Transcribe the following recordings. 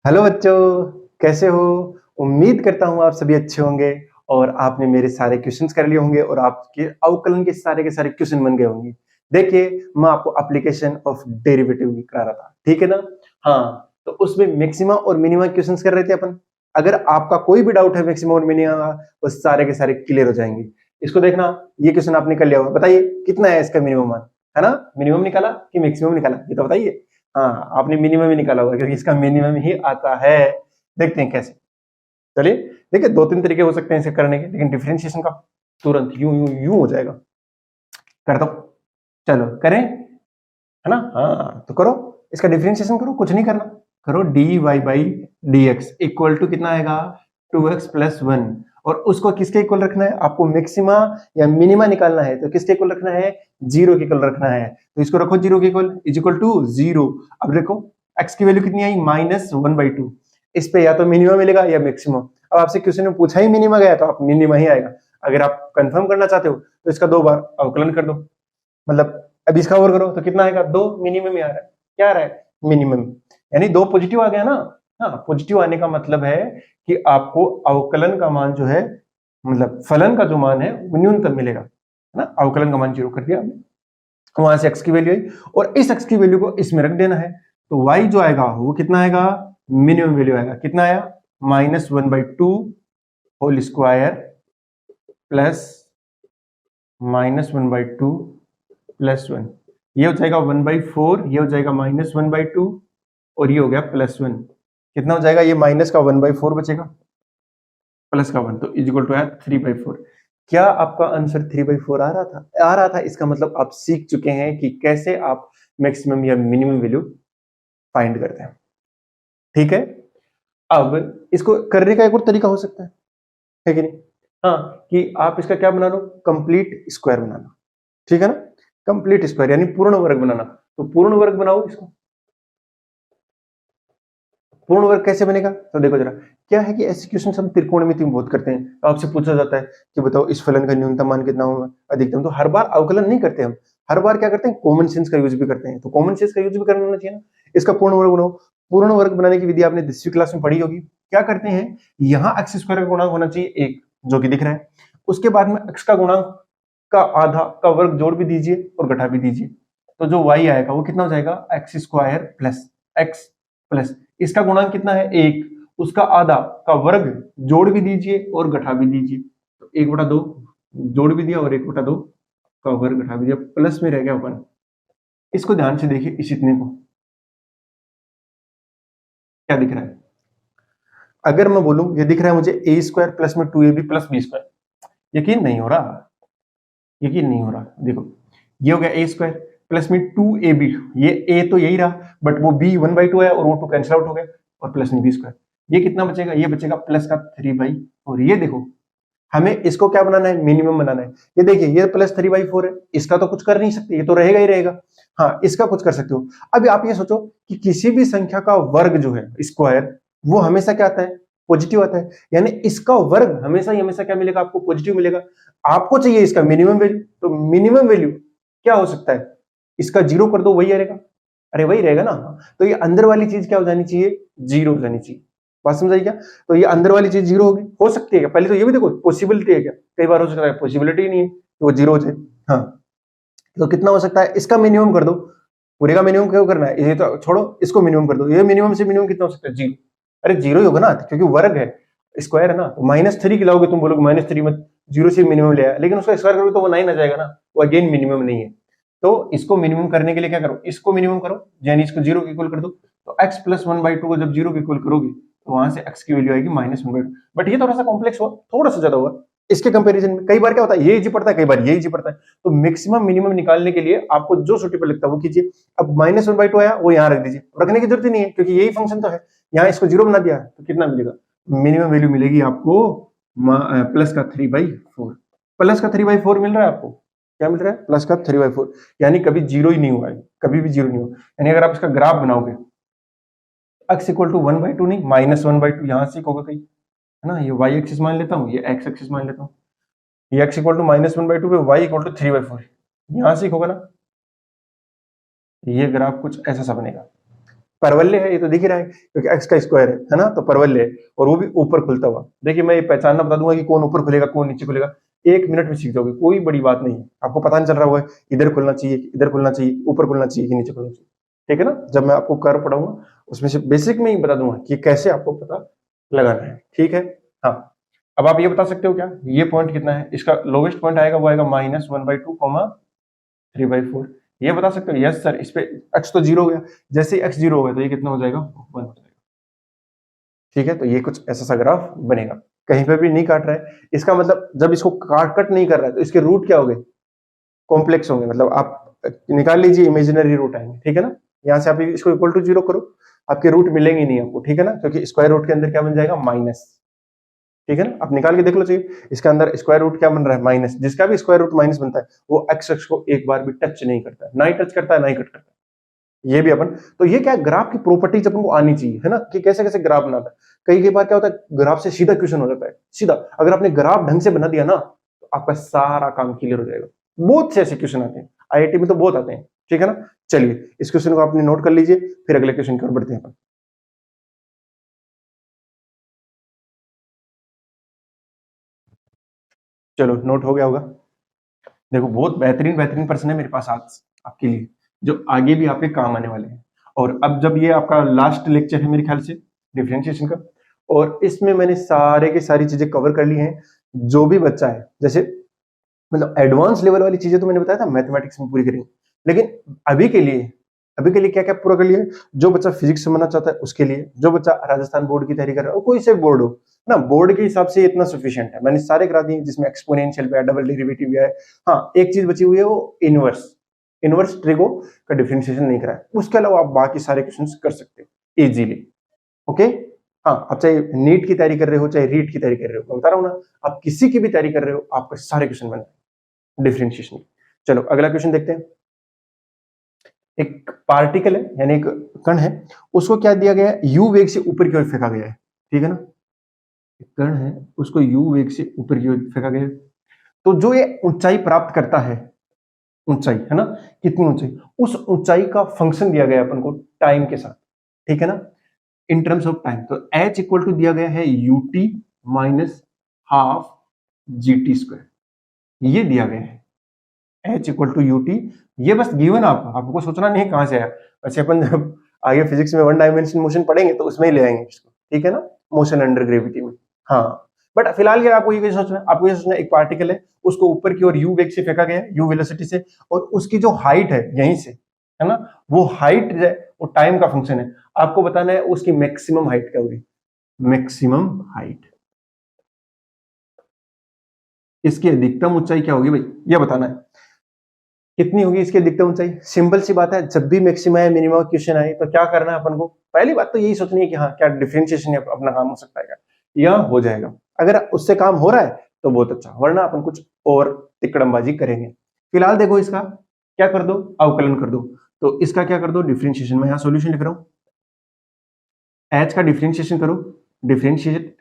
Hello बच्चों, कैसे हो? उम्मीद करता हूँ आप सभी अच्छे होंगे और आपने मेरे सारे क्वेश्चंस कर लिए होंगे और आपके अवकलन के सारे क्वेश्चन बन गए होंगे। देखिए, मैं आपको एप्लीकेशन ऑफ डेरिवेटिव करा रहा था, ठीक है ना? हाँ, तो उसमें मैक्सिमा और मिनिमा क्वेश्चंस कर रहे थे अपन। अगर आपका कोई भी डाउट है मैक्सिमा और मिनिमा का, वो सारे के सारे क्लियर हो जाएंगे। इसको देखना, ये क्वेश्चन आपने कर लिया होगा। बताइए कितना है इसका मिनिमम मान, है ना? मिनिमम निकाला कि मैक्सिमम निकाला, ये तो बताइए। हाँ, आपने मिनिमम ही निकाला होगा क्योंकि इसका मिनिमम ही आता है। देखते हैं कैसे। चलिए, देखिए दो तीन तरीके हो सकते हैं इसे करने के, लेकिन डिफरेंशिएशन का तुरंत यूं यूं यूं हो जाएगा। कर दो, चलो करें, है ना? हाँ तो करो, इसका डिफरेंशिएशन करो, कुछ नहीं करना। करो D Y by D X equal to कितना आएगा, 2x प्लस वन। और उसको किसके इक्वल रखना है? आपको मैक्सिमा या मिनिमा निकालना है, तो किसके इक्वल रखना है? जीरो के इक्वल रखना है। तो इसको रखो जीरो के equal, is equal to zero. अब देखो x की वैल्यू कितनी आई, -1/2। इस पे या तो मिनिमा मिलेगा या मैक्सिमम। अब आपसे क्वेश्चन में पूछा ही मिनिमा गया, तो आप मिनिमा ही आएगा। अगर आप कंफर्म करना चाहते हो तो इसका दो बार अवकलन कर दो, मतलब अब इसका ओवर करो तो कितना आएगा, दो मिनिमम ही आ रहा है। क्या आ रहा है? मिनिमम। यानी दो पॉजिटिव आ गया ना। हाँ, पॉजिटिव आने का मतलब है कि आपको अवकलन का मान जो है, मतलब फलन का जो मान है वो न्यूनतम मिलेगा, है ना? अवकलन का मान जीरो कर दिया हमने, वहां से x की वैल्यू आई और इस x की वैल्यू को इसमें रख देना है। तो y जो आएगा वो कितना आएगा, मिनिमम वैल्यू आएगा। कितना आया, -1/2 whole square plus -1/2 plus one. ये हो जाएगा 1/4, ये हो जाएगा -1/2 और ये हो गया +1। कितना हो जाएगा, ये माइनस का 1/4 बचेगा, प्लस का 1, तो इज इक्वल टू है 3/4। क्या आपका आंसर 3/4 आ रहा था? आ रहा था, इसका मतलब आप सीख चुके हैं कि कैसे आप मैक्सिमम या मिनिमम वैल्यू फाइंड करते हैं। ठीक है, अब इसको करने का एक और तरीका हो सकता है कि नहीं? हाँ, कि आप इसका क्या बना लो, कंप्लीट स्क्वायर बनाना। ठीक है ना? कंप्लीट स्क्वायर यानी पूर्ण वर्ग बनाना। तो पूर्ण वर्ग बनाओ इसको। पूर्ण वर्ग कैसे बनेगा, तो देखो जरा। क्या है कि ऐसे क्वेश्चन हम त्रिकोणमिति में बहुत करते हैं। तो आपसे पूछा जाता है कि बताओ इस फलन का न्यूनतम मान कितना होगा, अधिकतम। तो हर बार अवकलन नहीं करते हम, हर बार क्या करते हैं, कॉमन सेंस का यूज भी करते हैं। तो कॉमन सेंस का यूज भी करना चाहिए ना। इसका पूर्ण वर्ग बनाओ। पूर्ण वर्ग बनाने की विधि आपने 10वीं क्लास में पढ़ी होगी। क्या करते हैं, यहाँ एक्स स्क्वायर का गुणांक होना चाहिए एक, जो कि दिख रहा है। उसके बाद में एक्स का गुणांक का आधा का वर्ग जोड़ भी दीजिए और घटा भी दीजिए। तो जो y आएगा वो कितना हो जाएगा, x square plus x plus इसका गुणांक कितना है, एक, उसका आधा का वर्ग जोड़ भी दीजिए और घटा भी दीजिए। तो 1/2 जोड़ भी दिया और 1/2 का वर्ग घटा भी दिया, प्लस में रह गया वन। इसको ध्यान से देखिए, इस इतने को क्या दिख रहा है। अगर मैं बोलूं ये दिख रहा है मुझे a² प्लस में 2ab प्लस b²। यकीन नहीं हो रहा, यकीन नहीं हो रहा। देखो, ये हो गया a² प्लस में 2ab, ये a तो यही रहा बट वो b 1/2 है और वो 2 कैंसिल आउट हो गए, और प्लस में b²। ये कितना बचेगा, ये बचेगा प्लस का 3/4। ये देखो, हमें इसको क्या बनाना है, मिनिमम बनाना है। ये देखिए, ये प्लस 3/4 है, इसका तो कुछ कर नहीं सकते, ये तो रहेगा ही रहेगा। हाँ, इसका कुछ कर सकते हो। अभी आप ये सोचो कि किसी भी संख्या का वर्ग जो है स्क्वायर, वो हमेशा क्या आता है, पॉजिटिव आता है। यानी इसका वर्ग हमेशा ही हमेशा क्या मिलेगा, आपको पॉजिटिव मिलेगा। आपको चाहिए इसका मिनिमम वैल्यू, तो मिनिमम वैल्यू क्या हो सकता है, इसका जीरो कर दो, वही रहेगा। अरे वही रहेगा ना। तो ये अंदर वाली चीज क्या हो जानी चाहिए, जीरो हो जानी चाहिए। बात समझाई क्या? तो ये अंदर वाली चीज जीरो होगी, हो सकती है क्या, पहले तो ये भी देखो पॉसिबिलिटी है क्या। कई बार हो सकता है पॉसिबिलिटी ही नहीं है कि वो जीरो हो जाए। हाँ, तो कितना हो सकता है, इसका मिनिमम कर दो। पूरे का मिनिमम क्यों करना है, ये तो छोड़ो, इसको मिनिमम कर दो। ये मिनिमम से मिनिमम कितना हो सकता है, जीरो। अरे जीरो ही होगा ना, क्योंकि वर्ग है, स्क्वायर है ना। तो -3 की लाओगे, तुम बोलोगे -3 मत, जीरो से मिनिमम ले आया, लेकिन उसका स्क्वायर करोगे तो वो 9 आ जाएगा ना, वो अगेन मिनिमम नहीं है। तो इसको मिनिमम करने के लिए क्या करो, इसको मिनिमम करो, यानी इसको जीरो के इक्वल कर दो। तो x प्लस 1/2 को जब जीरो के इक्वल करोगे तो वहां से x की वैल्यू आएगी -1/2। बट ये थोड़ा सा कॉम्प्लेक्स हुआ, थोड़ा सा ज्यादा हुआ इसके कंपैरिजन में। कई बार क्या होता है, ये इजी पड़ता है, कई बार ये इजी पड़ता है। तो मैक्सिमम मिनिमम निकालने के लिए आपको जो सुटेबल लगता है वो कीजिए। अब -1/2 आया, वो यहाँ रख दीजिए, रखने की जरूरत ही नहीं है क्योंकि यही फंक्शन तो है। यहाँ इसको जीरो बना दिया तो कितना मिलेगा, मिनिमम वैल्यू मिलेगी आपको प्लस का 3/4। प्लस का 3/4 मिल रहा है आपको, क्या मिल रहा है, प्लस का 3/4। यानी कभी जीरो ही नहीं हुआ है, कभी भी जीरो नहीं हुआ। यानी अगर आप इसका ग्राफ बनाओगे, x इक्वल टू 1/2 नहीं, -1/2 यहाँ से होगा कहीं, है ना। ये y एक्सिस मान लेता हूँ, ये x एक्सिस मान लेता हूँ। ये x इक्वल टू -1/2 पे y इक्वल टू 3/4 यहाँ से होगा ना। ये ग्राफ कुछ ऐसा सा बनेगा। परवल्य है, ये तो दिख ही रहा है क्योंकि x का स्क्वायर है ना, तो परवल्य है और वो भी ऊपर खुलता हुआ। देखिए मैं ये पहचानना बता दूंगा कि कौन ऊपर खुलेगा कौन नीचे खुलेगा, 1 मिनट में सीख जाओगे, कोई बड़ी बात नहीं है। आपको पता नहीं चल रहा हुआ है इधर खुलना चाहिए, इधर खुलना चाहिए, ऊपर खुलना चाहिए कि नीचे खुलना चाहिए, ठीक है ना। जब मैं आपको कर्व पढ़ाऊंगा उसमें से बेसिक में ही बता दूंगा कि कैसे आपको पता लगाना है, ठीक है। हाँ, अब आप ये बता सकते हो क्या, ये पॉइंट कितना है, इसका लोवेस्ट पॉइंट आएगा वो आएगा -1/2, 3/4, ये बता सकते हो। यस सर, इस पे x तो 0 हो गया, जैसे ही x 0 हो गया तो ये कितना हो जाएगा, 1 हो जाएगा, ठीक है। तो ये कुछ ऐसा सा ग्राफ बनेगा, कहीं पे भी नहीं काट रहा है, इसका मतलब जब इसको कट नहीं कर रहा है तो इसके रूट क्या हो गए, कॉम्प्लेक्स होंगे, मतलब आप निकाल लीजिए इमेजिनरी रूट आएंगे, ठीक है ना। यहाँ से आप इसको इक्वल टू 0 करो, आपके रूट मिलेंगे नहीं आपको, ठीक है ना, क्योंकि स्क्वायर रूट के अंदर क्या बन जाएगा, माइनस, ठीक है ना। आप निकाल के देख लो चाहिए, इसके अंदर स्क्वायर रूट क्या बन रहा है, माइनस, जिसका भी स्क्वायर रूट माइनस बनता है वो एक्स अक्ष को एक बार भी टच नहीं करता है, ना ही टच करता है ना ही कट करता है। ये भी अपन, तो ये क्या ग्राफ की प्रॉपर्टीज अपन को आनी चाहिए, है ना, कि कैसे कैसे ग्राफ बनाता है। कई कई बार क्या होता है ग्राफ से सीधा क्वेश्चन हो जाता है, सीधा अगर आपने ग्राफ ढंग से बना दिया ना तो आपका सारा काम क्लियर हो जाएगा। बहुत से ऐसे क्वेश्चन आते हैं, आईआईटी में तो बहुत आते हैं, ठीक है ना। चलिए इस क्वेश्चन को आपने नोट कर लीजिए, फिर अगले क्वेश्चन की ओर बढ़ते हैं अपन। चलो नोट हो गया होगा। देखो बहुत बेहतरीन बेहतरीन प्रश्न है मेरे पास आज आपके लिए, जो आगे भी आपके काम आने वाले हैं। और अब जब ये आपका लास्ट लेक्चर है मेरे ख्याल से डिफरेंशिएशन का, और इसमें मैंने सारे की सारी चीजें कवर कर ली हैं। जो भी बच्चा है, जैसे मतलब एडवांस लेवल वाली चीजें तो मैंने बताया था मैथमेटिक्स में पूरी करेंगे, लेकिन अभी के लिए क्या क्या पूरा कर लिया है। जो बच्चा फिजिक्स से बनना चाहता है उसके लिए, जो बच्चा राजस्थान बोर्ड की तैयारी कर रहा है, कोई से बोर्ड हो ना, बोर्ड के हिसाब से इतना सफिशिएंट है, मैंने सारे करा दिए जिसमें एक्सपोनेंशियल भी है, डबल डेरिवेटिव भी है। हाँ, एक चीज बची हुई है वो इनवर्स, इनवर्स ट्रिगो का डिफरेंशिएशन नहीं करा है, उसके अलावा आप बाकी सारे क्वेश्चंस कर सकते हो इजीली, ओके। हाँ, आप चाहे नीट की तैयारी कर रहे हो चाहे रीट की तैयारी कर रहे हो, मैं बता रहा हूँ ना, आप किसी की भी तैयारी कर रहे हो आपके सारे क्वेश्चन बने डिफरेंशिएशन। चलो अगला क्वेश्चन देखते हैं। एक पार्टिकल है यानी एक कण है, उसको क्या दिया गया है, u वेग से ऊपर की ओर फेंका गया है, ठीक है ना। एक कण है उसको u वेग से ऊपर की ओर फेंका गया है, तो जो ये ऊंचाई प्राप्त करता है, ऊंचाई है ना, कितनी ऊंचाई, उस ऊंचाई का फंक्शन दिया गया है अपन को टाइम के साथ, ठीक है ना, इन टर्म्स ऑफ टाइम। तो h इक्वल टू दिया गया है ut minus half gt square, ये दिया गया है h इक्वल टू ut, ये बस गिवन आपको सोचना नहीं कहां से आया। वैसे अपन जब आगे फिजिक्स में 1 डायमेंशन मोशन पढ़ेंगे तो उसमें ही ले आएंगे इसको, ठीक है ना, मोशन अंडर ग्रेविटी में। हाँ, बट फिलहाल के आपको ये सोचना है, आपको ये सोचना है एक पार्टिकल है उसको ऊपर की ओर u वेग से फेंका गया है, u वेलोसिटी से, और उसकी जो हाइट है यहीं से, है ना, वो हाइट वो टाइम का फंक्शन है। आपको बताना है उसकी मैक्सिमम हाइट क्या होगी, मैक्सिमम हाइट, इसकी अधिकतम ऊंचाई क्या होगी भाई, ये बताना है कितनी होगी इसकी अधिकतम ऊंचाई। सिंपल सी बात है, जब भी मैक्सिमम है मिनिमम क्वेश्चन आए तो क्या करना है अपन को, पहली बात तो यही सोचनी है कि हाँ क्या डिफरेंशिएशन अपना काम हो सकता है क्या, या हो जाएगा। अगर उससे काम हो रहा है तो बहुत अच्छा, वरना अपन कुछ और तिकड़मबाजी करेंगे। फिलहाल देखो इसका क्या कर दो, अवकलन कर दो, तो इसका क्या कर दो डिफरेंशिएशन, मैं यहाँ सोल्यूशन लिख रहा हूँ, एच का डिफरेंशिएशन करो, differentiate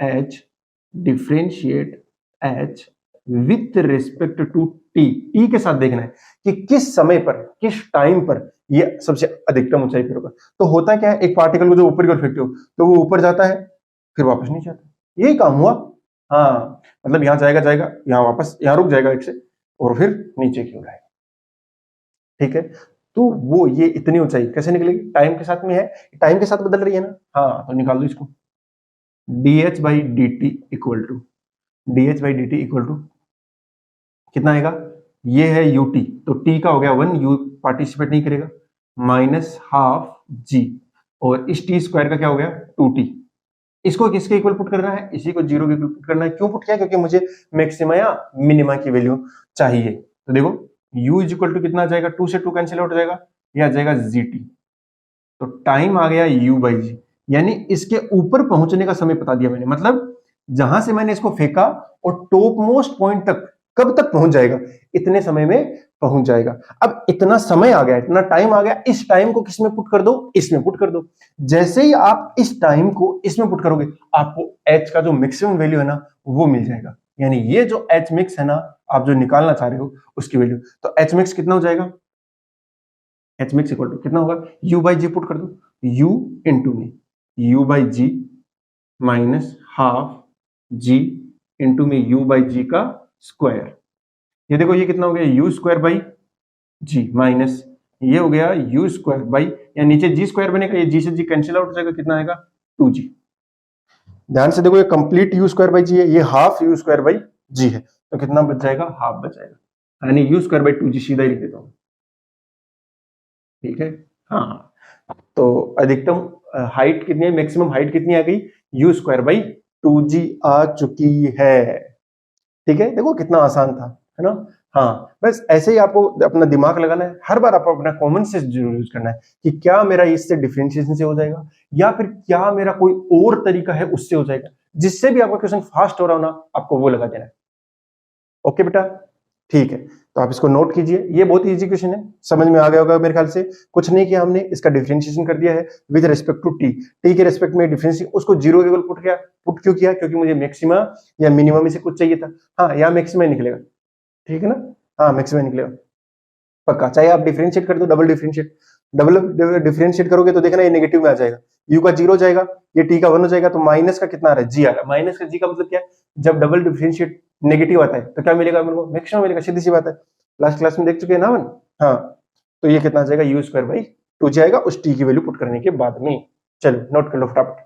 H with respect to T के साथ देखना है कि किस समय पर, किस टाइम पर ये सबसे अधिकतम ऊंचाई पर होगा। तो होता क्या है, एक पार्टिकल को जो ऊपर की ओर फेंकते हो तो वो ऊपर जाता है फिर वापस नहीं जाता, यही काम हुआ। हाँ, मतलब यहां जाएगा जाएगा यहाँ वापस यहाँ रुक जाएगा एक से, और फिर नीचे की ओर आएगा, ठीक है। तो वो ये इतनी ऊंचाई कैसे निकलेगी, टाइम के साथ में है, टाइम के साथ बदल रही है ना। हाँ, तो निकाल दो इसको, dh by D T equal to कितना आएगा, ये है ut, तो t का हो गया 1, u पार्टिसिपेट नहीं करेगा, माइनस हाफ g, और इस टी स्क्वायर का क्या हो गया 2t। इसको किसके इक्वल पुट करना है, इसी को 0 के इक्वल पुट करना है। क्यों पुट किया, क्योंकि मुझे मैक्सिमा या मिनिमा की वैल्यू चाहिए। तो देखो u इज इक्वल टू कितना आ जाएगा, 2 से 2 कैंसिल आउट हो जाएगा, ये आ जाएगा gt, तो टाइम आ गया u बाई जी, यानी इसके ऊपर पहुंचने का समय बता दिया मैंने, मतलब जहां से मैंने इसको फेंका और टॉप मोस्ट पॉइंट तक कब तक पहुंच जाएगा, इतने समय में पहुंच जाएगा। अब इतना समय आ गया, इतना टाइम आ गया, इस टाइम को किसमें पुट कर दो, इसमें पुट कर दो। जैसे ही आप इस टाइम को इसमें पुट करोगे आपको h का जो मैक्सिमम वैल्यू है ना वो मिल जाएगा, यानी ये जो h मिक्स है ना आप जो निकालना चाह रहे हो उसकी वैल्यू। तो h मिक्स कितना हो जाएगा, h मिक्स इक्वल टू कितना होगा, u बाई जी पुट कर दो, u इंटू में u by G minus half g into में u बाई जी का स्क्वायर। ये देखो ये कितना हो गया u square by G minus ये हो गया u स्क्वायर बाई या नीचे g स्क्वायर बनेगा, ये g से g कैंसिल आउट हो जाएगा, कितना आएगा 2g। ध्यान से देखो ये कंप्लीट u स्क्वायर बाई जी है, ये हाफ u स्क्वायर बाई जी है, तो कितना बच जाएगा हाफ बच जाएगा, यानी u स्क्वायर बाई 2g सीधा ही लिख देता हूं। ठीक है, हाँ तो अधिकतम हाइट कितनी है, मैक्सिमम हाइट कितनी आ गई, u स्क्वायर बाई 2g आ चुकी है। ठीक है, देखो कितना आसान था, है ना। हाँ बस ऐसे ही आपको अपना दिमाग लगाना है, हर बार आपको अपना कॉमन सेंस जरूर यूज करना है कि क्या मेरा इससे डिफरेंशिएशन से हो जाएगा या फिर क्या मेरा कोई और तरीका है उससे हो जाएगा, जिससे भी आपका क्वेश्चन फास्ट हो रहा हो ना आपको वो लगा देना है। ओके बेटा, ठीक है, तो आप इसको नोट कीजिए, ये बहुत इजी क्वेश्चन है, समझ में आ गया होगा मेरे ख्याल से। कुछ नहीं किया हमने, इसका डिफरेंशिएशन कर दिया है with respect to T, T के रिस्पेक्ट में डिफरेंशिएशन, उसको जीरो के इक्वल पुट क्यों किया, क्योंकि मुझे मैक्सिमा या मिनिमम में से कुछ चाहिए था। हाँ यहाँ मैक्सिमा निकलेगा, ठीक है ना, हाँ मैक्सिमा निकलेगा पक्का, चाहे आप डिफरेंशिएट कर दो, डबल डिफरेंशिएट करोगे तो देखना ये नेगेटिव में आ जाएगा, u का 0 हो जाएगा, ये t का 1 हो जाएगा, तो माइनस का कितना आ रहा है g आ रहा है, माइनस का g का मतलब क्या है, जब डबल डिफरेंशिएट नेगेटिव आता है तो क्या मिलेगा मेरे को, मैक्सिमम मिलेगा, सीधी सी बात है, लास्ट क्लास में देख चुके हैं ना अपन। हाँ तो ये कितना आ जाएगा u स्क्वायर बाई 2 जाएगा उस t की वैल्यू पुट करने के बाद में। चलो नोट कर लो फटाफट।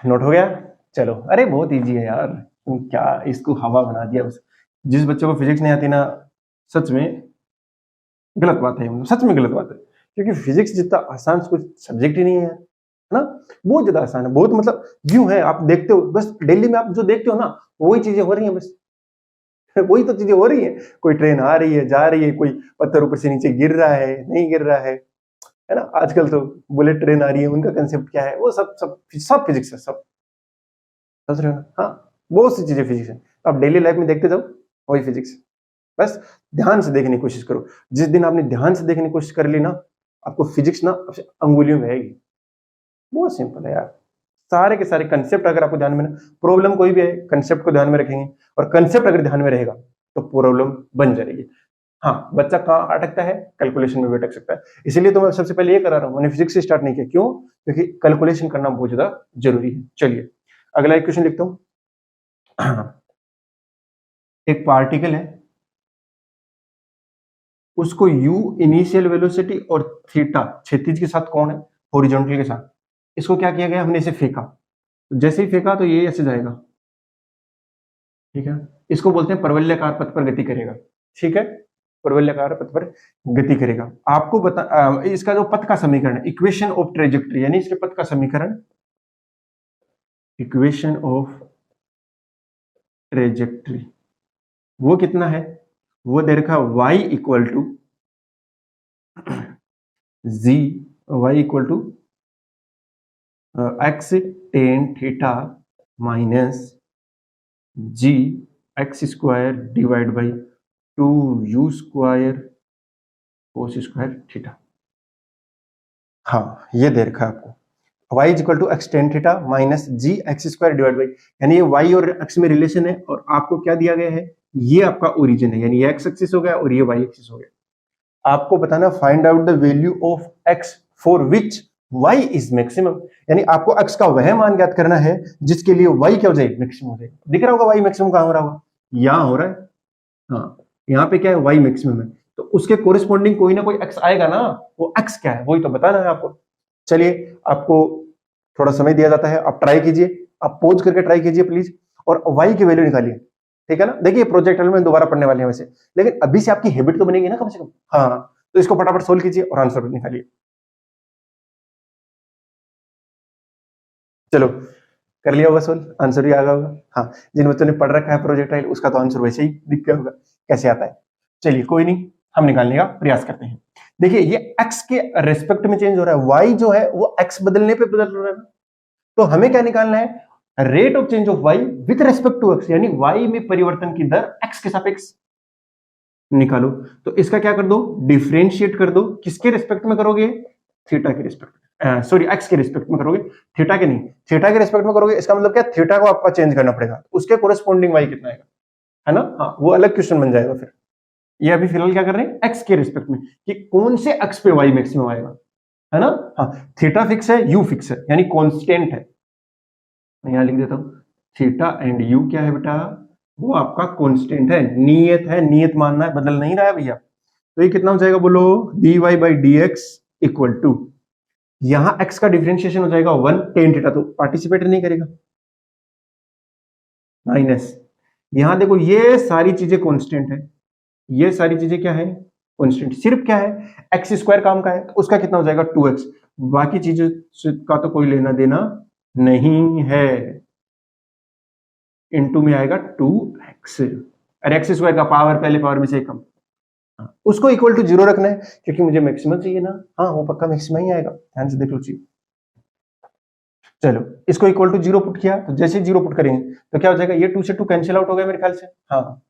नोट हो गया, चलो, अरे बहुत इजी है यार, तुम क्या इसको हवा बना दिया बस। जिस बच्चों को फिजिक्स नहीं आती ना, सच में गलत बात है, सच में गलत बात है, क्योंकि फिजिक्स जितना आसान कोई सब्जेक्ट ही नहीं है ना, बहुत ज्यादा आसान है, बहुत मतलब यूं है, आप देखते हो बस डेली में आप जो देखते हो ना वही चीजें हो रही हैं बस वही तो चीजें हो रही है, कोई ट्रेन आ रही है जा रही है, कोई पत्थर ऊपर से नीचे गिर रहा है नहीं गिर रहा है ना, आजकल तो बुलेट ट्रेन आ रही है, उनका कंसेप्ट क्या है, वो सब सब सब फिजिक्स है, सब समझ रहे हो ना। हाँ बहुत सी चीजें फिजिक्स है, तो आप डेली लाइफ में देखते जाओ वही फिजिक्स, बस ध्यान से देखने की कोशिश करो, जिस दिन आपने ध्यान से देखने की कोशिश कर ली ना, आपको फिजिक्स ना अंगुलियों में रहेगी। बहुत सिंपल है यार, सारे के सारे कंसेप्ट अगर आपको ध्यान में ना, प्रॉब्लम कोई भी है कंसेप्ट को ध्यान में रखेंगे, और कंसेप्ट अगर ध्यान में रहेगा तो प्रॉब्लम बन जाएगी। हाँ बच्चा कहाँ अटकता है, कैलकुलेशन में भी अटक सकता है, इसीलिए तो मैं सबसे पहले ये करा रहा हूँ, मैंने फिजिक्स से स्टार्ट नहीं किया, क्यों, क्योंकि कैलकुलेशन करना बहुत ज्यादा जरूरी है। चलिए अगला एक क्वेश्चन लिखता हूँ। एक पार्टिकल है, उसको u इनिशियल वेलोसिटी और थीटा क्षैतिज के साथ कौन है, हॉरिजॉन्टल के साथ, इसको क्या किया गया, हमने इसे फेंका, तो जैसे ही फेंका तो ये ऐसे जाएगा, ठीक है, इसको बोलते हैं परवलयाकार पथ पर गति करेगा। ठीक है, परवलयाकार पथ पर गति करेगा। आपको बता इसका जो पथ का समीकरण है, इक्वेशन ऑफ ट्रेजेक्ट्री, यानी इसके पथ का समीकरण, इक्वेशन ऑफ ट्रेजेक्ट्री, वो कितना है, वो दे रखा y equal to z, y equal to x tan theta minus g x square divide by 2u square cos square theta. हाँ ये दे रखा है आपको, y equal to X tan theta minus G X square divide by, यानी ये y और x में रिलेशन है, और आपको क्या दिया गया है, ये आपका ओरिजिन है, यानी ये x एक्सिस हो गया और ये y एक्सिस हो गया। आपको बताना find out the value of x for which y is maximum, यानी आपको x का वह मान ज्ञात करना है जिसके लिए y क्या हो जाए, मैक्सिमम हो जाए। दिख रहा होगा y मैक्सिमम कहां हो रहा होगा, यहां हो रहा है, हाँ यहाँ पे क्या है y मैक्सिमम है, तो उसके कोरिस्पॉन्डिंग कोई ना कोई x आएगा ना, वो x क्या है वही तो बताना है आपको। चलिए आपको थोड़ा समय दिया जाता है, आप ट्राई कीजिए, आप पोज करके ट्राई कीजिए प्लीज, और y की वैल्यू निकालिए, ठीक है ना। देखिए प्रोजेक्ट में दोबारा पढ़ने वाले हैं वैसे, लेकिन अभी से आपकी हैबिट तो बनेगी ना कम से कम। हाँ तो इसको फटाफट सोल्व कीजिए और आंसर निकालिए। चलो कर लिया होगा सोल्व, आंसर भी आ गया होगा। हाँ जिन बच्चों ने पढ़ रखा है प्रोजेक्टाइल उसका तो आंसर वैसे ही दिख गया होगा कैसे आता है। चलिए कोई नहीं, हम निकालने का प्रयास करते हैं। देखिए ये x के रेस्पेक्ट में चेंज हो रहा है, y जो है वो x बदलने पे बदल रहा है, तो हमें क्या निकालना है, rate of change of y with respect to x, यानी y में परिवर्तन की दर x के सापेक्ष निकालो। तो इसका क्या कर दो, डिफरेंशिएट कर दो, किसके रेस्पेक्ट में करोगे, थीटा के रेस्पेक्ट में, सॉरी x के रेस्पेक्ट में करोगे, थीटा के नहीं, थीटा के रेस्पेक्ट में करोगे, इसका मतलब क्या, थीटा को आपका चेंज करना पड़ेगा, उसके कोरेस्पॉन्डिंग y कितना आएगा, है ना, हाँ वो अलग क्वेश्चन बन जाएगा फिर। ये अभी फिलहाल क्या कर रहे हैं, एक्स के रिस्पेक्ट में कि कौन से एक्स पे वाई मैक्सिमम आएगा, है ना। हाँ थीटा फिक्स है, यू फिक्स है, यानी कांस्टेंट है। मैं यहां लिख देता हूं, थीटा एंड यू क्या है बेटा, वो आपका कांस्टेंट है, नियत है, नियत मानना है, बदल नहीं रहा है भैया। तो ये कितना हो जाएगा बोलो, dy by D X equal to, यहां x का डिफरेंशिएशन हो जाएगा 1 टेन थीटा, तो पार्टिसिपेट नहीं करेगा, माइनस, यहां देखो ये सारी चीजें कांस्टेंट है, ये सारी चीजें क्या है, कांस्टेंट, सिर्फ क्या है एक्स स्क्वायर काम का है, तो उसका कितना हो जाएगा 2x, बाकी चीजों का तो कोई लेना देना नहीं है, इनटू में आएगा 2x, अरे एक्स स्क्वायर का पावर पहले पावर में से कम, उसको इक्वल टू 0 रखना है क्योंकि मुझे मैक्सिमम चाहिए ना, हाँ वो पक्का मैक्सिमम ही आएगा, ध्यान से देख लो चीज। चलो इसको इक्वल टू 0 पुट किया, तो जैसे 0 पुट करेंगे तो क्या हो जाएगा, ये 2 से 2 कैंसिल आउट हो गया मेरे ख्याल से, हाँ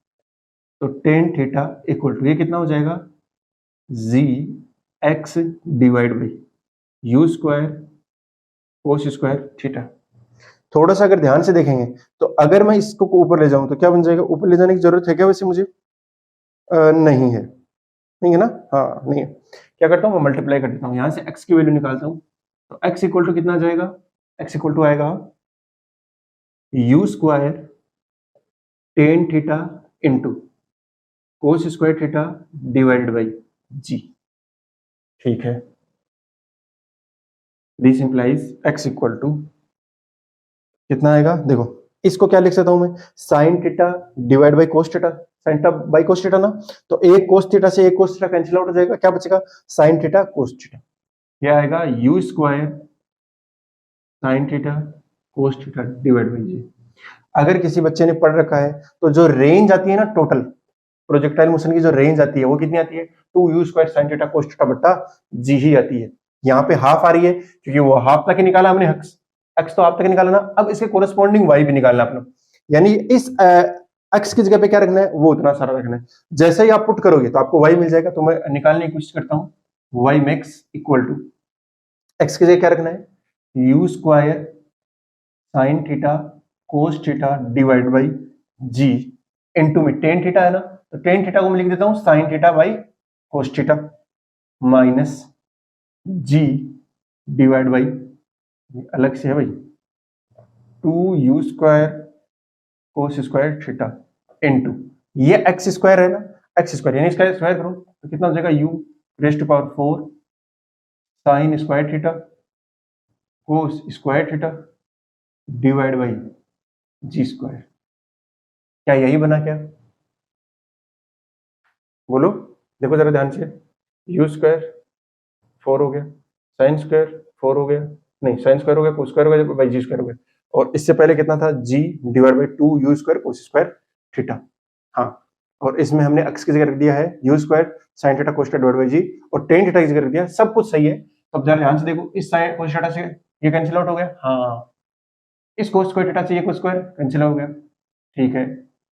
तो टेन थीटा इक्वल टू ये कितना हो जाएगा, g x divide by u square cos square theta. थोड़ा सा अगर ध्यान से देखेंगे तो अगर मैं इसको ऊपर ले जाऊं तो क्या बन जाएगा, ऊपर ले जाने की जरूरत है क्या वैसे मुझे, नहीं है, नहीं है ना, हाँ नहीं है। क्या करता हूँ मैं मल्टीप्लाई कर देता हूँ, यहां से x की वैल्यू निकालता हूँ, तो x इक्वल टू कितना आ जाएगा, x इक्वल टू आएगा u square tan theta into cos square theta divided by g, ठीक है। This implies x equal to कितना आएगा, देखो इसको क्या लिख सकता हूं मैं, sine theta divide by cos theta, sine theta by cos theta ना, तो एक कोस थीटा से एक कोस थीटा कैंसिल आउट हो जाएगा, क्या बचेगा साइन थीटा कोस थीटा, क्या आएगा u square sine theta cos theta divide by g. अगर किसी बच्चे ने पढ़ रखा है तो जो रेंज आती है ना टोटल प्रोजेक्टाइल मोशन की जो रेंज आती है वो कितनी आती है, 2u² sign theta cos theta बट्टा जी ही आती है। यहाँ पे हाफ आ रही है क्योंकि वो हाफ तक ही निकाला हमने, एक्स तो हाफ तक निकाला ना, अब इसके कोरस्पॉन्डिंग वाई भी निकालना अपना, यानी इस एक्स की जगह पे क्या रखना है, वो उतना सारा रखना है। जैसे ही आप पुट करोगे तो आपको वाई मिल जाएगा, तो मैं निकालने की कोशिश करता हूँ, Y max equal to X की जगह क्या रखना है, you square sine theta cos theta divide by G into में टेन थीटा है ना, तो टेन थीटा को मैं लिख देता हूं sine theta by cos theta minus G divide by, अलग से है भाई, 2u² cos square theta into ये एक्स स्क्वायर है ना, एक्स स्क्वायर यानी इसका स्क्वायर करो तो कितना हो जाएगा, u raise to power 4 sine square theta cos square theta divide by G square. क्या यही बना क्या, बोलो, देखो जरा ध्यान से, यू स्क्वायर 4 हो गया, साइन स्क्वायर 4 हो गया, नहीं साइन स्क्वायर हो गया, कोस स्क्वायर हो गया बाई जी स्क्वायर हो गया, और इससे पहले कितना था, g divide by 2u² cos square theta, हाँ, और इसमें हमने एक्स की जगह रख दिया है you square sine theta cos theta divide by g, और टेन थीटा की जगह रख दिया, सब कुछ सही है। अब जरा ध्यान से देखो, इस साइन कोस थीटा से ये कैंसिल आउट हो गया, हाँ, इस कोस स्क्वायर थीटा से ये कोस स्क्वायर कैंसिल हो गया, ठीक है,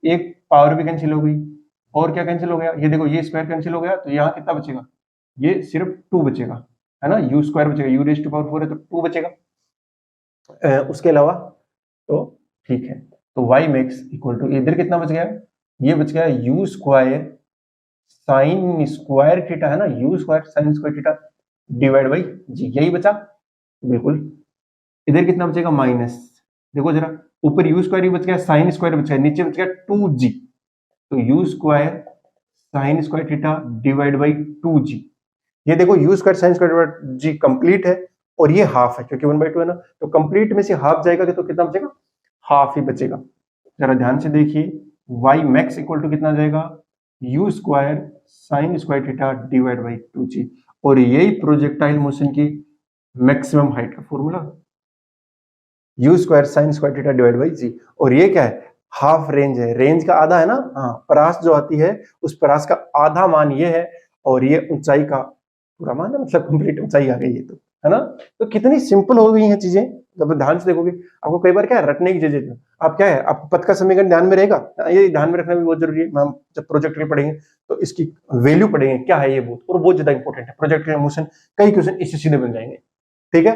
एक पावर भी कैंसिल हो गई, और क्या कैंसिल हो गया, ये देखो ये स्क्वायर कैंसिल हो गया, तो यहाँ कितना बचेगा, ये सिर्फ 2 बचेगा, है ना, यू स्क्वायर बचेगा, यू रेज़ टू पावर 4 है तो 2 बचेगा, उसके अलावा तो ठीक है, तो y मैक्स इक्वल टू इधर कितना बच गया, ये बच गया u square sine square theta, है ना, u square sine square theta divide by g, यही बचा, बिल्कुल। इधर कितना बचेगा माइनस, देखो जरा, ऊपर यू स्क्वायर बच गया, साइन स्क्वायर बच गया, नीचे बच गया 2g, तो U square sine square theta divide by 2g, ये देखो U square sine square divide G complete है, और ये हाफ है क्योंकि 1/2 है ना, तो कंप्लीट में से हाफ जाएगा तो कितना बचेगा, हाफ ही बचेगा। जरा ध्यान से देखिए, y मैक्स इक्वल टू कितना जाएगा, u square sine square theta divide by 2g, और यही प्रोजेक्टाइल मोशन की मैक्सिमम हाइट का formula, u square sine square theta divide by g, और ये क्या है, हाफ रेंज है, रेंज का आधा है ना, हाँ, परास जो आती है उस परास का आधा मान ये है, और ये ऊंचाई का पूरा मान है, मतलब कंप्लीट ऊंचाई आ गई है, तो है ना, तो कितनी सिंपल हो गई हैं चीजें, जब ध्यान से देखोगे आपको कई बार क्या है रटने की चीजें, आप क्या है आपको पथ का समीकरण ध्यान में रहेगा, ये ध्यान में रखना भी बहुत जरूरी है, हम जब प्रोजेक्ट पढ़ेंगे तो इसकी वैल्यू पढ़ेंगे क्या है ये, बहुत ज्यादा इंपॉर्टेंट है, प्रोजेक्ट मोशन कई क्वेश्चन इससे सीधे बन जाएंगे, ठीक है।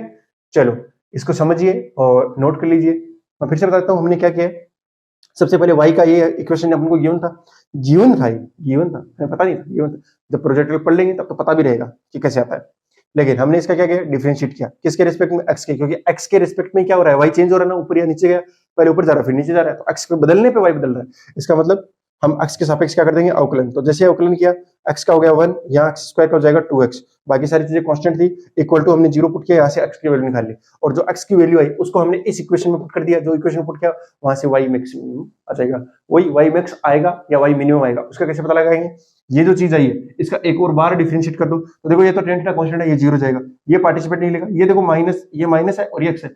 चलो इसको समझिए और नोट कर लीजिए, मैं फिर से बताता हूँ हमने क्या किया है, सबसे पहले y का ये इक्वेशन अपन को गिवन था, गिवन था, हमें पता नहीं था, गिवन था। जब प्रोजेक्ट में पढ़ लेंगे तब तो पता भी रहेगा कि कैसे आता है। लेकिन हमने इसका क्या किया, डिफरेंशिएट किया, किसके रिस्पेक्ट में, x के, क्योंकि x के रिस्पेक्ट में क्या हो रहा है, y चेंज हो रहा है ना, ऊपर या नीचे गया, पहले ऊपर जा रहा है फिर नीचे जा रहा है, तो x को बदलने पे y बदल रहा है। इसका मतलब हम x के सापेक्ष क्या कर देंगे, अवकलन। तो जैसे अवकलन किया, x का हो गया 1, यहाँ x स्क्वायर का हो जाएगा 2x, बाकी सारी चीजें कांस्टेंट थी, इक्वल टू हमने 0 पुट किया, यहाँ से x की वैल्यू निकाल ली, और जो x की वैल्यू आई उसको हमने इस इक्वेशन में पुट कर दिया, जो इक्वेशन पुट किया वहां से y मैक्सिमम आ जाएगा, वही y मैक्स आएगा या y मिनिमम आएगा, उसका कैसे पता लगाएंगे, ये जो चीज आई है इसका एक और बार डिफरेंशिएट कर दो, तो देखो ये तो tan थीटा कांस्टेंट है, ये 0 जाएगा, ये पार्टिसिपेट नहीं लेगा, ये देखो माइनस, ये माइनस है और ये x है,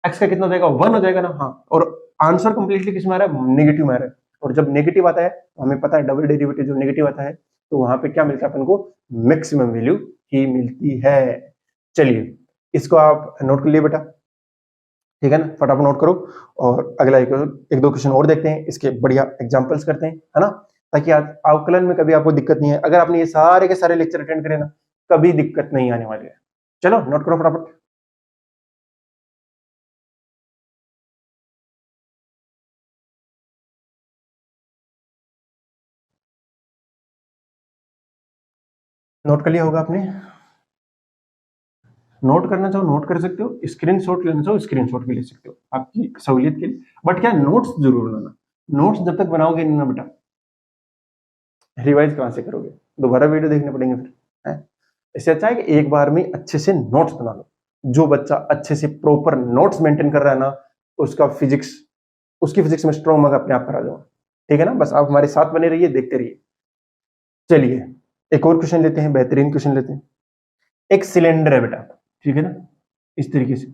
x का कितना हो जाएगा, 1 हो जाएगा ना, हाँ, और आंसर कंप्लीटली किस में आ रहा है, नेगेटिव में आ रहा है, और जब नेगेटिव आता है तो हमें पता है डबल डेरिवेटिव जब नेगेटिव आता है तो वहां पे क्या मिलता है अपन को, मैक्सिमम वैल्यू ही मिलती है। चलिए इसको आप नोट कर लिए बेटा, ठीक है ना, फटाफट नोट करो, और अगला एक दो क्वेश्चन और देखते हैं, इसके बढ़िया एग्जांपल्स करते हैं, है ना, ताकि आज अवकलन में कभी आपको दिक्कत नहीं है, अगर आपने ये सारे के सारे लेक्चर अटेंड करे ना, कभी दिक्कत नहीं आने वाली है। चलो नोट करो फटाफट। नोट कर लिया होगा आपने, नोट करना चाहो नोट कर सकते हो, स्क्रीनशॉट लेना चाहो स्क्रीनशॉट भी ले सकते हो, आपकी सहूलियत के लिए, बट क्या नोट्स जरूर बनाना, नोट्स जब तक बनाओगे नहीं ना बेटा, रिवाइज कहां से करोगे, दोबारा वीडियो देखने पड़ेंगे फिर, है। इससे अच्छा है कि एक बार में अच्छे से नोट्स बना लो, जो बच्चा अच्छे से प्रॉपर नोट्स मेंटेन कर रहा है ना, उसका फिजिक्स, उसकी फिजिक्स में स्ट्रॉन्ग मार्क अपने आप करा जाओ, ठीक है ना, बस आप हमारे साथ बने रहिए, देखते रहिए। चलिए एक और क्वेश्चन लेते हैं, बेहतरीन क्वेश्चन लेते हैं। एक सिलेंडर है बेटा, ठीक है ना, इस तरीके से,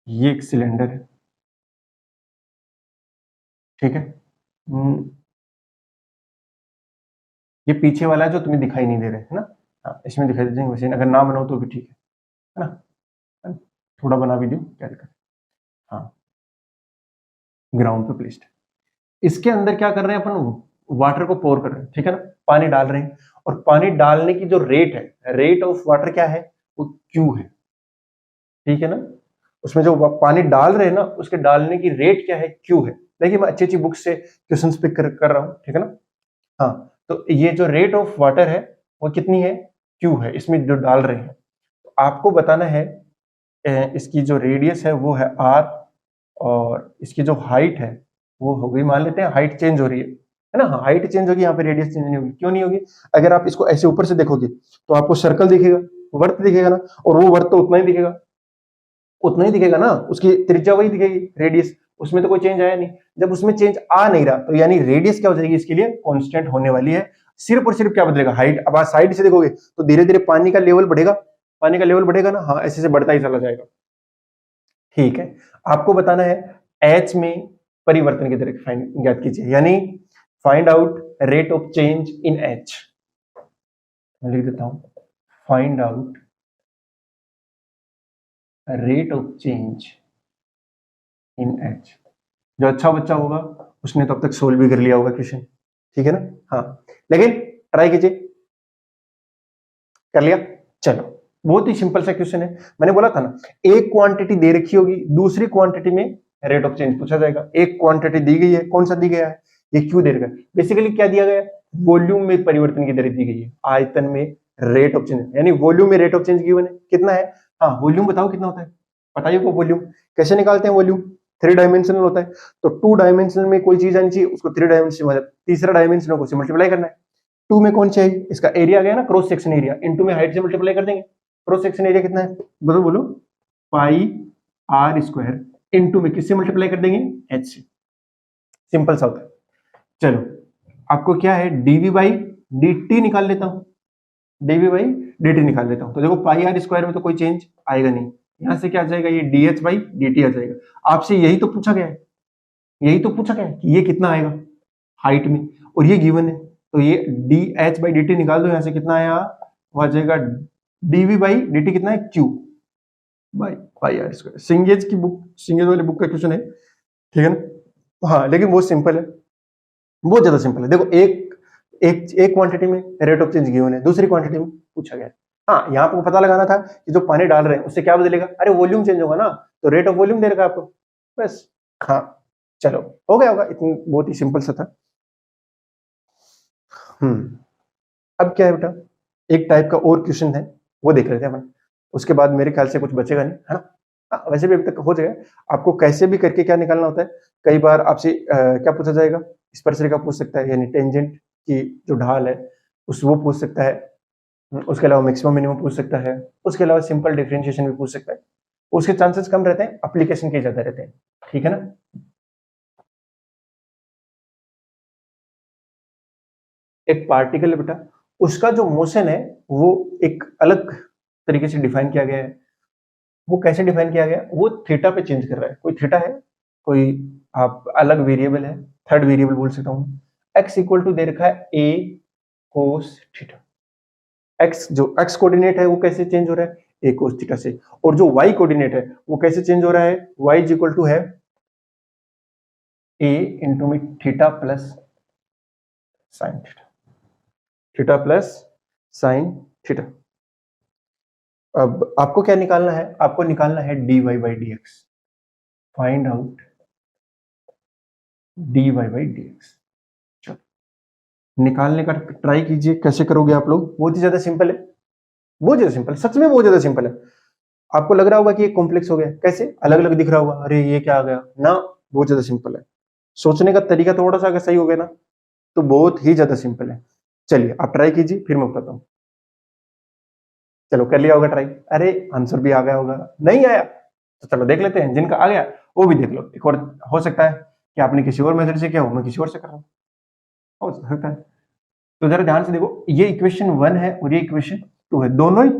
ये एक सिलेंडर है, ठीक है, ये पीछे वाला है जो तुम्हें दिखाई नहीं दे रहा है ना, हाँ इसमें दिखाई दे जाएंगे वैसे, अगर ना बनाओ तो भी ठीक है ना, थोड़ा बना भी दो क्या दिक्कत, हाँ ग्राउंड पे प्लेस्ड, इसके अंदर क्या कर रहे हैं अपन, वाटर को पोर कर रहे हैं, ठीक है ना, पानी डाल रहे हैं, और पानी डालने की जो रेट है, रेट ऑफ वाटर क्या है, वो क्यू है, ठीक है ना, उसमें जो पानी डाल रहे हैं ना, उसके डालने की रेट क्या है, क्यू है। देखिए मैं अच्छी अच्छी बुक से क्वेश्चन पिक कर रहा हूँ, ठीक है ना, हाँ, तो ये जो रेट ऑफ वाटर है वो कितनी है, क्यू है, इसमें जो डाल रहे हैं, तो आपको बताना है इसकी जो रेडियस है वो है आर, और इसकी जो हाइट है वो हो गई, मान लेते हैं हाइट चेंज हो रही है ना, हाइट चेंज होगी, यहाँ पे रेडियस चेंज नहीं होगी, क्यों नहीं होगी, अगर आप इसको ऐसे ऊपर से देखोगे तो आपको सर्कल दिखेगा, वर्त दिखेगा ना, और वो वर्त तो उतना ही दिखेगा, उतना ही दिखेगा ना, उसकी त्रिज्या वही दिखेगी, रेडियस, उसमें तो कोई चेंज आया नहीं, जब उसमें चेंज आ नहीं रहा तो यानी रेडियस क्या हो जाएगी, इसके लिए कांस्टेंट होने वाली है, सिर्फ और सिर्फ क्या बदलेगा, हाइट। अब आप साइड से देखोगे तो धीरे धीरे पानी का लेवल बढ़ेगा, पानी का लेवल बढ़ेगा ना, हाँ ऐसे से बढ़ता ही चला जाएगा, ठीक है। आपको बताना है एच में परिवर्तन की दर ज्ञात कीजिए, यानी find out rate of change in H, मैं लिख देता हूं, find out rate of change in H. जो अच्छा बच्चा होगा उसने तो अब तक सोल्व भी कर लिया होगा क्वेश्चन, ठीक है ना, हाँ, लेकिन ट्राई कीजिए, कर लिया, चलो बहुत ही सिंपल सा क्वेश्चन है, मैंने बोला था ना, एक क्वांटिटी दे रखी होगी, दूसरी क्वांटिटी में रेट ऑफ चेंज पूछा जाएगा, एक क्वांटिटी दी गई है, कौन सा दी गया है, ये क्यू दे रखा है, बेसिकली क्या दिया गया है, वॉल्यूम में परिवर्तन की दर दी गई है, आयतन में रेट ऑफ चेंज, यानी वॉल्यूम में रेट ऑफ चेंज गिवन है, कितना है, हाँ वॉल्यूम बताओ कितना होता है, बताइए को वॉल्यूम कैसे निकालते हैं, वॉल्यूम 3 डायमेंशनल होता है, तो 2 डायमेंशनल में कोई चीज आनी चाहिए, उसको 3 डायमेंशनल, तीसरा डायमेंशन को मल्टीप्लाई करना है, 2 में कौन चाहिए, इसका एरिया गया ना, क्रॉस सेक्शन एरिया, इनटू में हाइट से मल्टीप्लाई कर देंगे, क्रॉस सेक्शन एरिया कितना है, बोलो बोलो, पाई आर स्क्वायर, इनटू में किससे मल्टीप्लाई कर देंगे, एच से, सिंपल सा होता है। चलो आपको क्या है, डीवी बाई डी निकाल लेता हूं, डीवी बाई डी निकाल लेता हूं, तो देखो पाई आर स्क्वायर में तो कोई चेंज आएगा नहीं, यहां से क्या आ जाएगा, ये d h by D t आ जाएगा, आपसे यही तो पूछा गया है, यही तो पूछा गया है कि ये कितना आएगा हाइट में, और ये गिवन है, तो ये d h by D T निकाल दो, यहां से कितना आया, वो आ जाएगा डीवी बाई डी टी कितना है, q by pi r square, Cengage की बुक, सिंगेज वाली बुक का क्वेश्चन है, ठीक है ना, हाँ लेकिन बहुत सिंपल है, बहुत ज्यादा सिंपल है, देखो एक एक एक क्वांटिटी में रेट ऑफ चेंज गिवन है, दूसरी क्वांटिटी में पूछा गया है, हाँ यहाँ पे पता लगाना था कि जो पानी डाल रहे हैं उससे क्या बदलेगा, अरे वॉल्यूम चेंज होगा ना, तो रेट ऑफ वॉल्यूम दे रखा है आपको, बस। हाँ चलो हो गया होगा, इतनी बहुत ही सिंपल सा था। अब क्या है बेटा, एक टाइप का और क्वेश्चन है, वो देख लेते हैं अपन, उसके बाद मेरे ख्याल से कुछ बचेगा नहीं, है ना। हाँ, वैसे भी अभी तक हो जाएगा। आपको कैसे भी करके क्या निकालना होता है, कई बार आपसे क्या पूछा जाएगा, स्पर्शरेखा पूछ सकता है, यानी टेंजेंट की जो ढाल है उस वो पूछ सकता है। उसके अलावा मैक्सिमम मिनिमम पूछ सकता है। उसके अलावा सिंपल डिफरेंशिएशन भी पूछ सकता है। उसके चांसेस कम रहते हैं, एप्लीकेशन के ज्यादा रहते हैं, ठीक है ना। एक पार्टिकल है बेटा, उसका जो मोशन है वो एक अलग तरीके से डिफाइन किया गया है। वो कैसे डिफाइन किया गया, वो थीटा पे चेंज कर रहा है। कोई थीटा है, कोई आप अलग वेरिएबल है, थर्ड वेरिएबल बोल सकता हूं। एक्स इक्वल टू दे रखा है ए कोस थीटा। एक्स जो एक्स कोऑर्डिनेट है वो कैसे चेंज हो रहा है, ए कोस थीटा से। और जो वाई कोऑर्डिनेट है वो कैसे चेंज हो रहा है, वाई इज इक्वल टू है ए इंटू में theta plus sine theta, theta plus sine theta. अब आपको क्या निकालना है, आपको निकालना है dy by D x. Find out dy by D x. चलो निकालने का ट्राई कीजिए, कैसे करोगे आप लोग, बहुत ही ज्यादा सिंपल है, बहुत ज्यादा सिंपल, सच में बहुत ज्यादा सिंपल है। आपको लग रहा होगा कि ये कॉम्प्लेक्स हो गया, कैसे अलग अलग दिख रहा होगा, अरे ये क्या आ गया ना, बहुत ज्यादा सिंपल है। सोचने का तरीका थोड़ा सा अगर सही हो गया ना तो बहुत ही ज्यादा सिंपल है। चलिए आप ट्राई कीजिए, फिर मैं बताता हूँ। चलो कर लिया होगा ट्राई, अरे आंसर भी आ गया होगा, नहीं आया तो चलो देख लेते हैं, जिनका आ गया वो भी देख लो। एक और हो सकता है कि आपने किसी और मेथड से किया हो, मैं किसी और से कर रहा हूँ, हो सकता है। तो जरा ध्यान से देखो, ये इक्वेशन 1 है और ये इक्वेशन 2 है, दोनों ही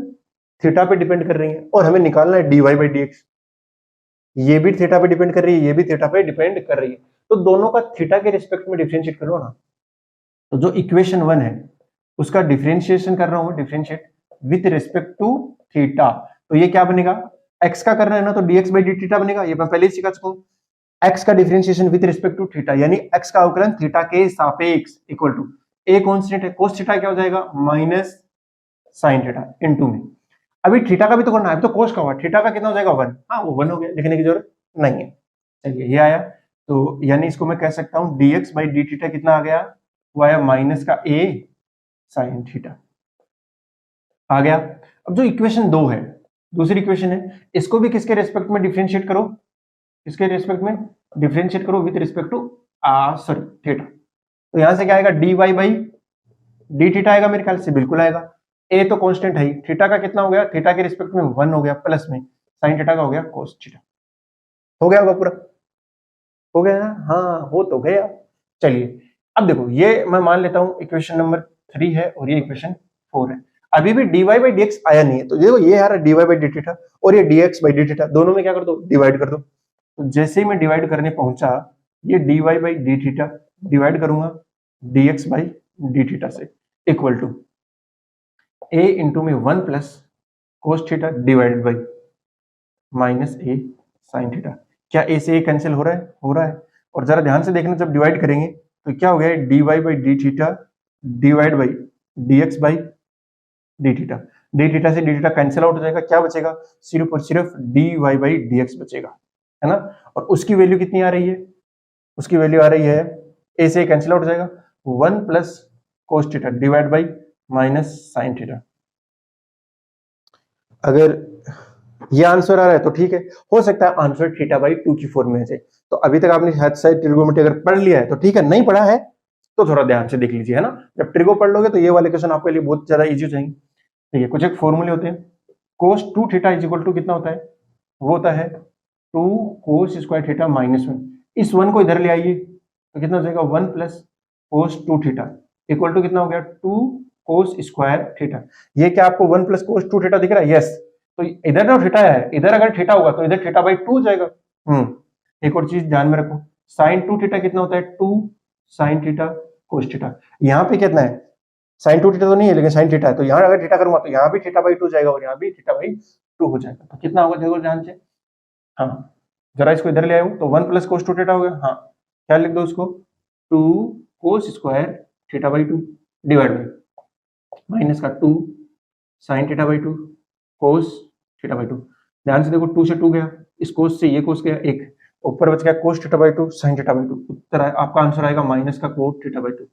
थीटा पे डिपेंड कर रही है, और हमें निकालना है dy बाई डी एक्स। ये भी थीटा पे डिपेंड कर रही है, ये भी थीटा पे डिपेंड कर रही है, तो दोनों का थीटा के रिस्पेक्ट में डिफरेंशिएट करो ना। तो जो इक्वेशन 1 है उसका डिफरेंशिएशन कर रहा हूं, differentiate with respect to theta. तो ये क्या बनेगा, x का करना है ना तो dx बाई डी थीटा बनेगा, ये मैं पहले ही सिखा चुका हूं। x का differentiation with respect to theta, यानी x का अवकलन थीटा के सापेक्ष इक्वल टू ए कांस्टेंट है, cos थीटा क्या हो जाएगा माइनस साइन थीटा इनटू में। अभी थीटा का भी तो करना है, अभी तो cos का हुआ, थीटा का कितना हो जाएगा 1, हाँ वो 1 हो गया, लिखने की जरूरत नहीं है। चलिए ये आया, तो यानी इसको मैं कह सकता हूं dx बाई डी थीटा कितना आ गया, वो आया माइनस का a साइन थीटा आ गया। अब जो इक्वेशन 2 है, दूसरी इक्वेशन है, इसको भी किसके रेस्पेक्ट में डिफरेंशिएट करो, किसके रेस्पेक्ट में डिफरेंशिएट करो with respect to sorry theta. तो यहां से क्या आएगा, dy बाई डी थीटा आएगा, मेरे ख्याल से बिल्कुल आएगा। ए तो कांस्टेंट है ही, थीटा का कितना हो गया, थीटा के रिस्पेक्ट में 1 हो गया, प्लस में साइन थीटा का हो गया cos थीटा। हो गया होगा पूरा, हो गया ना, हाँ हो तो गया। चलिए अब देखो, ये मैं मान लेता हूं इक्वेशन नंबर 3 है और ये इक्वेशन 4 है। अभी भी dy बाई डी एक्स आया नहीं है, तो देखो ये आ रहा है dy बाई डी थीटा और ये dx बाई डी थीटा, दोनों में क्या कर दो, डिवाइड कर दो। तो जैसे ही मैं डिवाइड करने पहुंचा, ये dy by D theta divide करूंगा dx बाई डी थीटा से इक्वल टू a इंटू में 1 plus cos theta divided by minus a sine theta. क्या a से a कैंसिल हो रहा है, हो रहा है। और जरा ध्यान से देखना, जब डिवाइड करेंगे तो क्या हो गया, dy by D theta divide by dx by D theta, D theta से डी थीटा कैंसिल आउट हो जाएगा, क्या बचेगा, सिर्फ और सिर्फ dy बाई dx बचेगा, है ना। और उसकी वैल्यू कितनी आ रही है, उसकी वैल्यू आ रही है, a से कैंसिल आउट हो जाएगा 1 plus cos theta divide by minus sine theta. अगर ये आंसर आ रहा है तो ठीक है, हो सकता है आंसर थीटा बाई 2 की फॉर्म में से। तो अभी तक आपने शायद ट्रिगोनोमेट्री अगर पढ़ लिया है तो ठीक है, नहीं पढ़ा है तो थोड़ा ध्यान से देख लीजिए, है ना। जब ट्रिगो पढ़ लोगे तो ये वाले क्वेश्चन आपके लिए बहुत ज्यादा इजी हो जाएंगे। ठीक है, कुछ एक फॉर्मूले होते हैं, कोस 2 थीटा इज इक्वल टू कितना होता है, वो होता है 2 कोस स्क्वायर थीटा माइनस 1। इस 1 को इधर ले आइए तो कितना हो जाएगा, 1 plus cos 2 theta equal to कितना हो गया, 2 कोस स्क्वायर थीटा। ये क्या आपको 1 प्लस कोस 2 थीटा दिख रहा है, यस। तो इधर ना थीटा है, इधर अगर थीटा होगा तो इधर थीटा बाई 2 हो जाएगा। एक और चीज ध्यान में रखो, साइन 2 थीटा कितना होता है, 2 साइन थीटा कोस थीटा। यहाँ पे कितना है, साइन 2 थीटा तो नहीं है लेकिन साइन थीटा है, तो यहाँ अगर थीटा करूंगा तो यहाँ भी थीटा बाई 2 जाएगा और यहाँ भी थीटा बाई 2 हो जाएगा। तो कितना होगा देखो ध्यान से, हाँ जरा इसको इधर ले आयो तो 1 प्लस कोस 2 थीटा हो गया, हाँ क्या लिख दो उसको, 2 कोस square theta by 2 divide by minus का 2 sign theta by 2 cos theta by 2। ध्यान से देखो 2 से 2 गया, इस कोस से ये कोस गया 1, ऊपर बच गया cos θ/2 sin θ/2, उत्तर आपका आंसर आएगा माइनस का cot θ/2।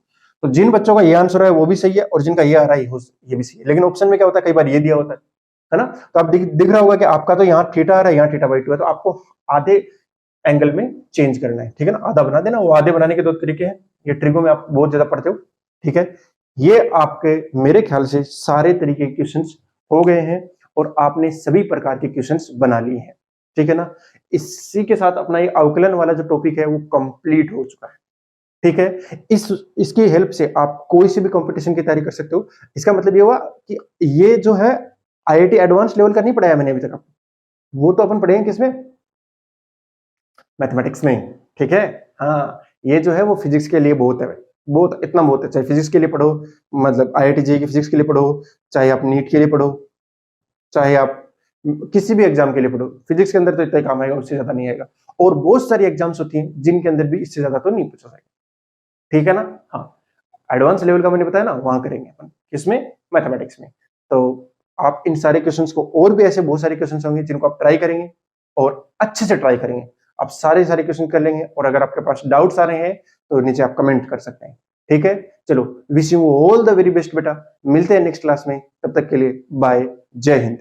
तो जिन बच्चों का ये आंसर है वो भी सही है और जिनका ये आ रहा है ये भी सही है। लेकिन ऑप्शन में क्या होता है, कई बार ये दिया होता है ना। तो आप दिख रहा होगा कि आपका तो यहाँ थीटा आ रहा है, यहाँ θ/2 है, तो आपको आधे एंगल में चेंज करना है, ठीक है ना, आधा बना देना। वो आधे बनाने के दो तरीके हैं, ये ट्रिगो में आप बहुत ज्यादा पढ़ते हो, ठीक है। ये आपके मेरे ख्याल से सारे तरीके के क्वेश्चंस हो गए हैं और आपने सभी प्रकार के क्वेश्चंस बना लिए हैं, ठीक है ना। इसी के साथ अपना ये अवकलन वाला जो टॉपिक है वो कंप्लीट हो चुका है, ठीक है। इसकी हेल्प से आप कोई सी भी कंपटीशन की तैयारी कर सकते हो। इसका मतलब ये हुआ कि ये जो है आईआईटी एडवांस लेवल का नहीं पढ़ाया मैंने अभी तक आपको, वो तो अपन पढ़ेंगे किसमें, मैथमेटिक्स में, ठीक है। हाँ, ये जो है वो फिजिक्स के लिए बहुत है, बहुत, इतना बहुत है। चाहे फिजिक्स के लिए पढ़ो, मतलब आईआईटी जेईई की फिजिक्स के लिए पढ़ो, चाहे आप नीट के लिए पढ़ो, चाहे आप किसी भी एग्जाम के लिए पढ़ो, फिजिक्स के अंदर तो इतना ही काम आएगा, उससे ज्यादा नहीं आएगा। और बहुत सारी एग्जाम्स होती हैं जिनके अंदर भी इससे ज्यादा तो नहीं पूछा जाएगा, ठीक है ना। हाँ, एडवांस लेवल का मैंने बताया ना, वहां करेंगे अपन, किसमें, मैथमेटिक्स में। तो आप इन सारे क्वेश्चंस को, और भी ऐसे बहुत सारे क्वेश्चंस होंगे जिनको आप ट्राई करेंगे और अच्छे से ट्राई करेंगे, आप सारे क्वेश्चन कर लेंगे। और अगर आपके पास डाउट्स आ रहे हैं तो नीचे आप कमेंट कर सकते हैं, ठीक है। चलो, wish you all the very best बेटा, मिलते हैं नेक्स्ट क्लास में, तब तक के लिए बाय, जय हिंद।